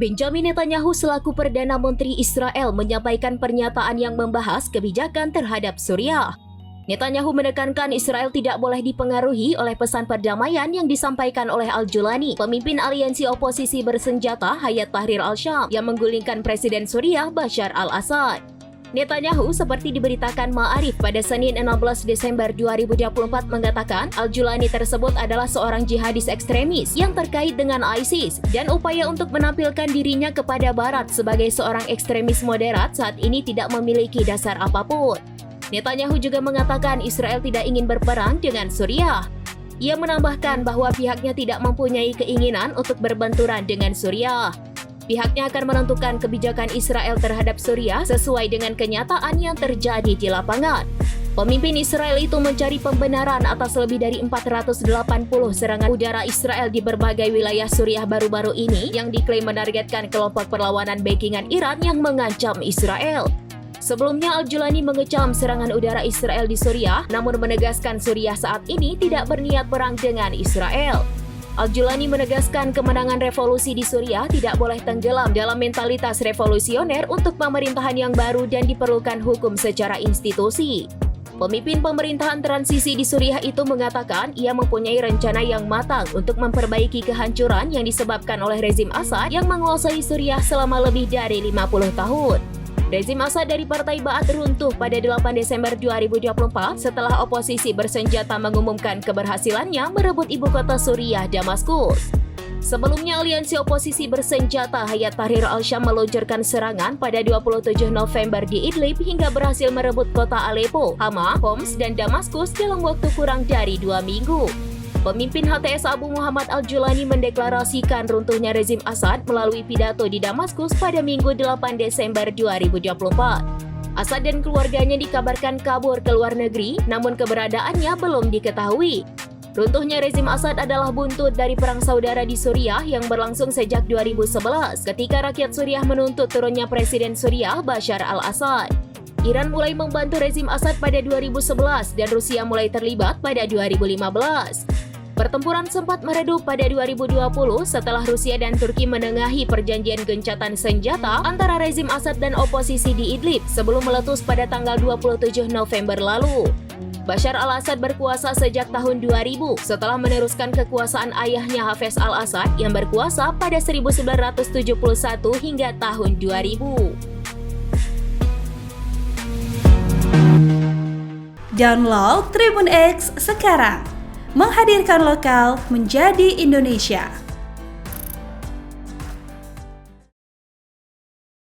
Benjamin Netanyahu selaku Perdana Menteri Israel menyampaikan pernyataan yang membahas kebijakan terhadap Suriah. Netanyahu menekankan Israel tidak boleh dipengaruhi oleh pesan perdamaian yang disampaikan oleh Al-Julani, pemimpin aliansi oposisi bersenjata Hayat Tahrir al-Syam yang menggulingkan Presiden Suriah Bashar al-Assad. Netanyahu seperti diberitakan Ma'arif pada Senin 16 Desember 2024 mengatakan Al-Julani tersebut adalah seorang jihadis ekstremis yang terkait dengan ISIS dan upaya untuk menampilkan dirinya kepada Barat sebagai seorang ekstremis moderat saat ini tidak memiliki dasar apapun. Netanyahu juga mengatakan Israel tidak ingin berperang dengan Suriah. Ia menambahkan bahwa pihaknya tidak mempunyai keinginan untuk berbenturan dengan Suriah. Pihaknya akan menentukan kebijakan Israel terhadap Suriah sesuai dengan kenyataan yang terjadi di lapangan. Pemimpin Israel itu mencari pembenaran atas lebih dari 480 serangan udara Israel di berbagai wilayah Suriah baru-baru ini yang diklaim menargetkan kelompok perlawanan backingan Iran yang mengancam Israel. Sebelumnya Al-Julani mengecam serangan udara Israel di Suriah, namun menegaskan Suriah saat ini tidak berniat perang dengan Israel. Al-Julani menegaskan kemenangan revolusi di Suriah tidak boleh tenggelam dalam mentalitas revolusioner untuk pemerintahan yang baru dan diperlukan hukum secara institusi. Pemimpin pemerintahan transisi di Suriah itu mengatakan ia mempunyai rencana yang matang untuk memperbaiki kehancuran yang disebabkan oleh rezim Assad yang menguasai Suriah selama lebih dari 50 tahun. Rezim Assad dari Partai Ba'ath runtuh pada 8 Desember 2024 setelah oposisi bersenjata mengumumkan keberhasilannya merebut ibu kota Suriah, Damaskus. Sebelumnya, aliansi oposisi bersenjata Hayat Tahrir al-Syam meluncurkan serangan pada 27 November di Idlib hingga berhasil merebut kota Aleppo, Hama, Homs, dan Damaskus dalam waktu kurang dari 2 minggu. Pemimpin HTS Abu Muhammad Al-Julani mendeklarasikan runtuhnya rezim Assad melalui pidato di Damaskus pada Minggu 8 Desember 2024. Assad dan keluarganya dikabarkan kabur ke luar negeri, namun keberadaannya belum diketahui. Runtuhnya rezim Assad adalah buntut dari perang saudara di Suriah yang berlangsung sejak 2011 ketika rakyat Suriah menuntut turunnya Presiden Suriah Bashar al-Assad. Iran mulai membantu rezim Assad pada 2011 dan Rusia mulai terlibat pada 2015. Pertempuran sempat meredup pada 2020 setelah Rusia dan Turki menengahi perjanjian gencatan senjata antara rezim Assad dan oposisi di Idlib sebelum meletus pada tanggal 27 November lalu. Bashar al-Assad berkuasa sejak tahun 2000 setelah meneruskan kekuasaan ayahnya Hafez al-Assad yang berkuasa pada 1971 hingga tahun 2000. Download Tribun X sekarang, menghadirkan lokal menjadi Indonesia.